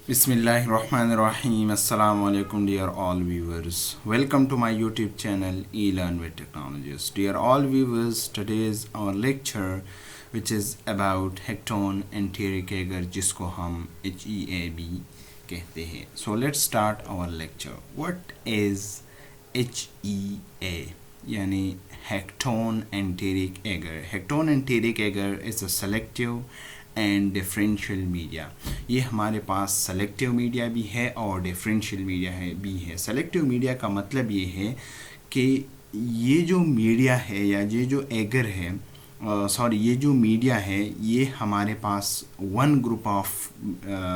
Bismillahirrahmanirrahim. Assalamu alaikum, dear all viewers. Welcome to my YouTube channel, eLearn with Technologies. Dear all viewers, today is our lecture, which is about hectone enteric agar, जिसको हम HEAB कहते हैं. So let's start our lecture. What is HEA? यानी hectone enteric agar. Hectone enteric agar is a selective and differential media. ये हमारे पास selective media भी है और डिफरेंशियल मीडिया है भी है. सेलेक्टिव मीडिया का मतलब ये है कि ये जो मीडिया है या ये जो एगर है ये जो मीडिया है ये हमारे पास one group of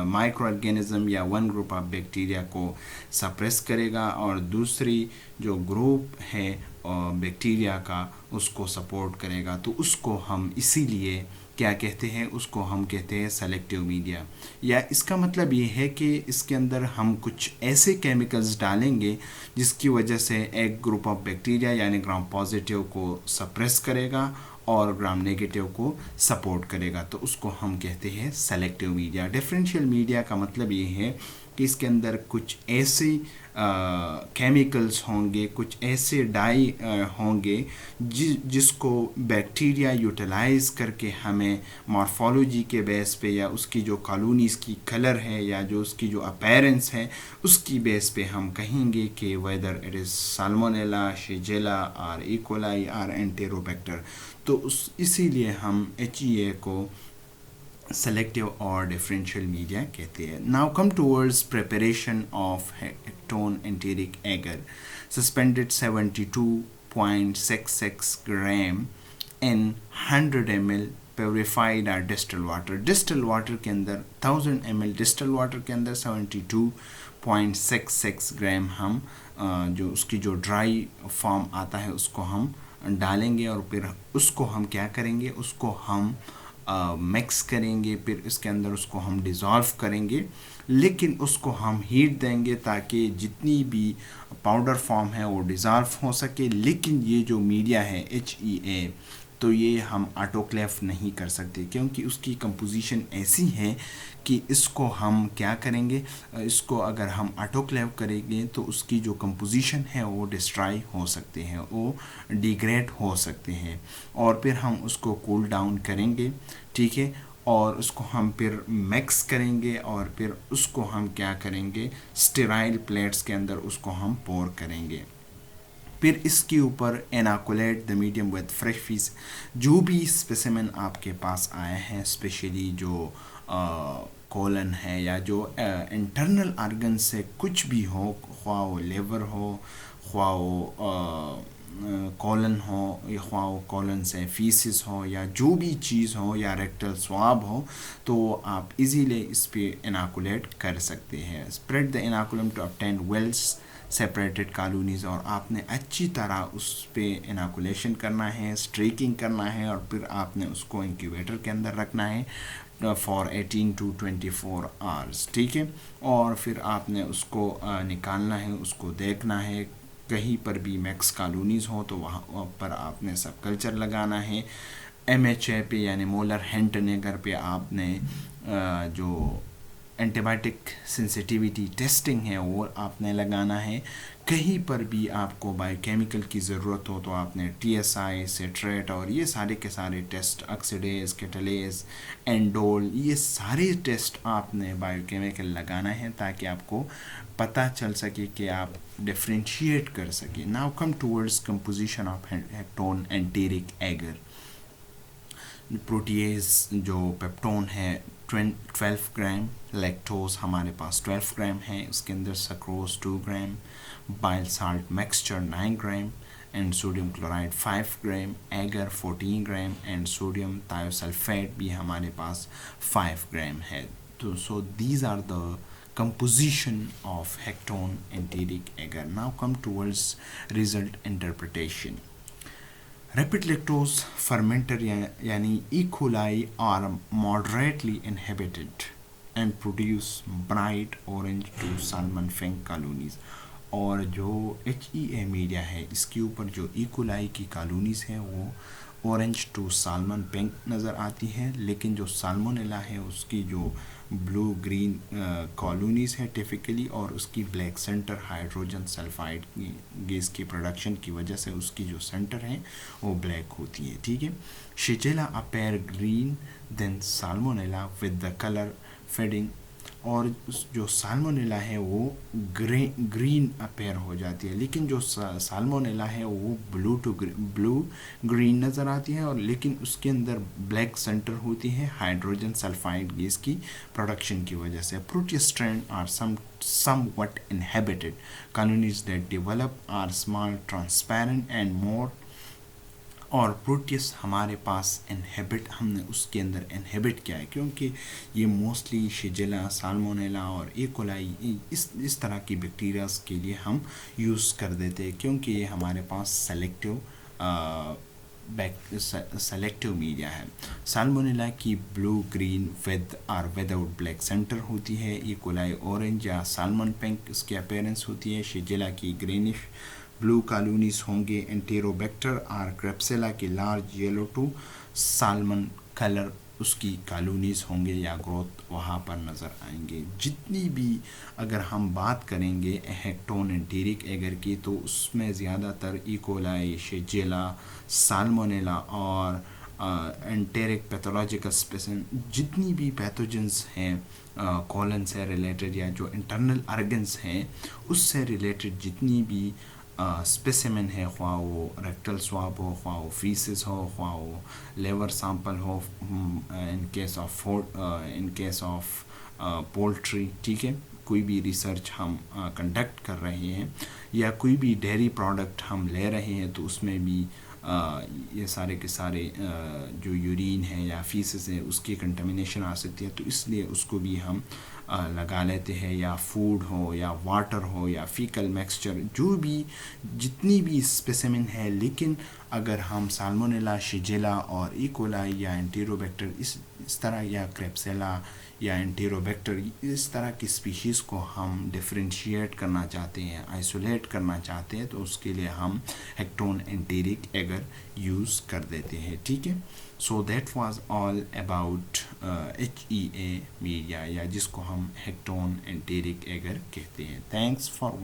micro organism या वन ग्रुप ऑफ बैक्टीरिया को सप्रेस करेगा और दूसरी जो ग्रुप है बैक्टीरिया का उसको सपोर्ट करेगा. तो उसको हम इसीलिए क्या कहते हैं, उसको हम कहते हैं सेलेक्टिव मीडिया. या इसका मतलब ये है कि इसके अंदर हम कुछ ऐसे केमिकल्स डालेंगे जिसकी वजह से एक ग्रुप ऑफ बैक्टीरिया यानी ग्राम पॉजिटिव को सप्रेस करेगा और ग्राम नेगेटिव को सपोर्ट करेगा. तो उसको हम कहते हैं सेलेक्टिव मीडिया. डिफरेंशियल मीडिया का मतलब ये है कि इसके अंदर कुछ ऐसे केमिकल्स होंगे, कुछ ऐसे डाई होंगे जिसको बैक्टीरिया यूटिलाइज करके हमें मॉर्फोलॉजी के बेस पे या उसकी जो कॉलोनीज़ की कलर है या जो उसकी जो अपीयरेंस है उसकी बेस पे हम कहेंगे कि वेदर इट इज़ साल्मोनेला, शिजेला और इकोलाई और एंटेरोबैक्टर. तो इसीलिए हम HEA को selective or differential media कहते हैं. Now come towards preparation of hectone enteric agar. Suspended 72.66 gram in 100 ml purified or distilled water. Distilled water के अंदर 1000 ml distilled water के अंदर 72.66 ग्राम हम जो उसकी जो ड्राई फॉर्म आता है उसको हम डालेंगे और फिर उसको हम क्या करेंगे, उसको हम मिक्स करेंगे, फिर इसके अंदर उसको हम डिज़ोल्व करेंगे. लेकिन उसको हम हीट देंगे ताकि जितनी भी पाउडर फॉर्म है वो डिज़ोल्व हो सके. लेकिन ये जो मीडिया है HEA तो ये हम ऑटोक्लेव नहीं कर सकते क्योंकि उसकी कंपोजिशन ऐसी है कि इसको हम क्या करेंगे, इसको अगर हम ऑटोक्लेव करेंगे तो उसकी जो कंपोजिशन है वो डिस्ट्रॉय हो सकते हैं, वो डिग्रेड हो सकते हैं. और फिर हम उसको कूल डाउन करेंगे, ठीक है, और उसको हम फिर मिक्स करेंगे और फिर उसको हम क्या करेंगे, स्टेराइल प्लेट्स के अंदर उसको हम पोर करेंगे. फिर इसके ऊपर inoculate the medium with fresh fees. जो भी स्पेसिमेन आपके पास आए हैं, स्पेशली जो कोलन है या जो इंटरनल आर्गन से कुछ भी हो, ख्वाह वो लेवर हो, ख्वाह वो कॉलन हो, या ख्वाह वो कॉलन से फीसिस हो या जो भी चीज़ हो या रेक्टल स्वाब हो, तो आप इजीली इस पे इनोकुलेट कर सकते हैं. Spread the inoculum to obtain wells separated colonies. और आपने अच्छी तरह उस पे इनोकुलेशन करना है, स्ट्रेकिंग करना है और फिर आपने उसको इंक्यूबेटर के अंदर रखना है फॉर 18 to 24 आवर्स, ठीक है. और फिर आपने उसको निकालना है, उसको देखना है. कहीं पर भी मैक्स कॉलोनीज़ हो तो वहाँ पर आपने सब कल्चर लगाना है. MHA पे यानी मोलर हेंटनेगर पे आपने जो एंटीबायोटिक सेंसिटिविटी टेस्टिंग है वो आपने लगाना है. कहीं पर भी आपको बायोकेमिकल की ज़रूरत हो तो आपने TSI, सिट्रेट और ये सारे के सारे टेस्ट, ऑक्सीडेज, कैटलेज, एंडोल, ये सारे टेस्ट आपने बायोकेमिकल लगाना है ताकि आपको पता चल सके कि आप डिफ्रेंशिएट कर सके. Now come towards composition of hektoen enteric agar. Protease जो पेप्टोन है 12 ग्राम, लैक्टोज हमारे पास 12 ग्राम है, उसके अंदर sucrose 2 gram, bile salt mixture 9 gram and sodium chloride 5 gram, agar 14 gram and sodium thiosulphate भी हमारे पास 5 ग्राम है. तो so these are the composition of hectone enteric agar. Now come towards result interpretation. Rapid lactose fermenter यानी E. coli are moderately inhibited and produce bright orange to salmon fink colonies. और जो HEA media है इसके ऊपर जो E. coli की colonies हैं वो ऑरेंज टू साल्मन पिंक नज़र आती है, लेकिन जो साल्मोनेला है उसकी जो ब्लू ग्रीन कॉलोनीज है टिपिकली, और उसकी black centre hydrogen sulphide gas की प्रोडक्शन की वजह से उसकी जो सेंटर है वो ब्लैक होती है, ठीक है। Shigella appear green then salmonella with the colour fading, और जो साल्मोनेला है वो ग्रीन अपेयर हो जाती है, लेकिन जो साल्मोनेला है वो ब्लू ग्रीन नज़र आती है, और लेकिन उसके अंदर ब्लैक सेंटर होती है हाइड्रोजन सल्फाइड गैस की प्रोडक्शन की वजह से। Proteus strand are somewhat inhabited colonies that develop are small, transparent and more, और प्रोटियस हमारे पास इनहेबिट, हमने उसके अंदर इनहेबिट किया है क्योंकि ये मोस्टली शिजेला, साल्मोनेला और कोलाई इस तरह की बैक्टीरियाज के लिए हम यूज़ कर देते हैं, क्योंकि ये हमारे पास सेलेक्टिव मीडिया है। साल्मोनेला की ब्लू ग्रीन विद और विदाउट ब्लैक सेंटर होती है, कोलाई ऑरेंज या साल्मन पिंक इसकी अपेयरेंस होती है। शिजेला की ग्रीनिश ब्लू कॉलोनीज होंगे। एंटेरोबैक्टर और क्रेप्सेला के large yellow to salmon colour उसकी कॉलोनीज होंगे या ग्रोथ वहाँ पर नज़र आएंगे। जितनी भी अगर हम बात करेंगे हेक्टोन एंटेरिक एगर की, तो उसमें ज़्यादातर इकोलाई, शिजेला, साल्मोनेला और एंटेरिक पैथोलॉजिकल स्पेसिन, जितनी भी पैथोजेंस हैं कॉलन से रिलेटेड या जो इंटरनल ऑर्गन्स हैं उससे रिलेटेड जितनी भी स्पेसिमेन है, ख्वाह वो रेक्टल स्वाब हो, ख्वाह वो फीसिस हो, ख्वाह वो लेवर सैंपल हो, इन केस ऑफ पोल्ट्री, ठीक है, कोई भी रिसर्च हम कंडक्ट कर रहे हैं या कोई भी डेयरी प्रोडक्ट हम ले रहे हैं, तो उसमें भी ये सारे के सारे जो यूरिन है या फीसिस है उसकी कंटेमिनेशन आ सकती है, तो इसलिए उसको भी हम लगा लेते हैं, या फूड हो या वाटर हो या फीकल मिक्सचर, जो भी जितनी भी स्पेसिमेन है। लेकिन अगर हम साल्मोनेला, शिजेला और कोलाई या एंटेरोबैक्टर इस तरह या क्रेप्सेला या एंटेरोबैक्टर इस तरह की स्पीशीज़ को हम डिफरेंशिएट करना चाहते हैं, आइसोलेट करना चाहते हैं, तो उसके लिए हम हेक्टोन एंटेरिक एगर यूज़ कर देते हैं, ठीक है। So that was all about HEA media, या जिसको हम हेक्टोन एंटेरिक एगर कहते हैं। Thanks for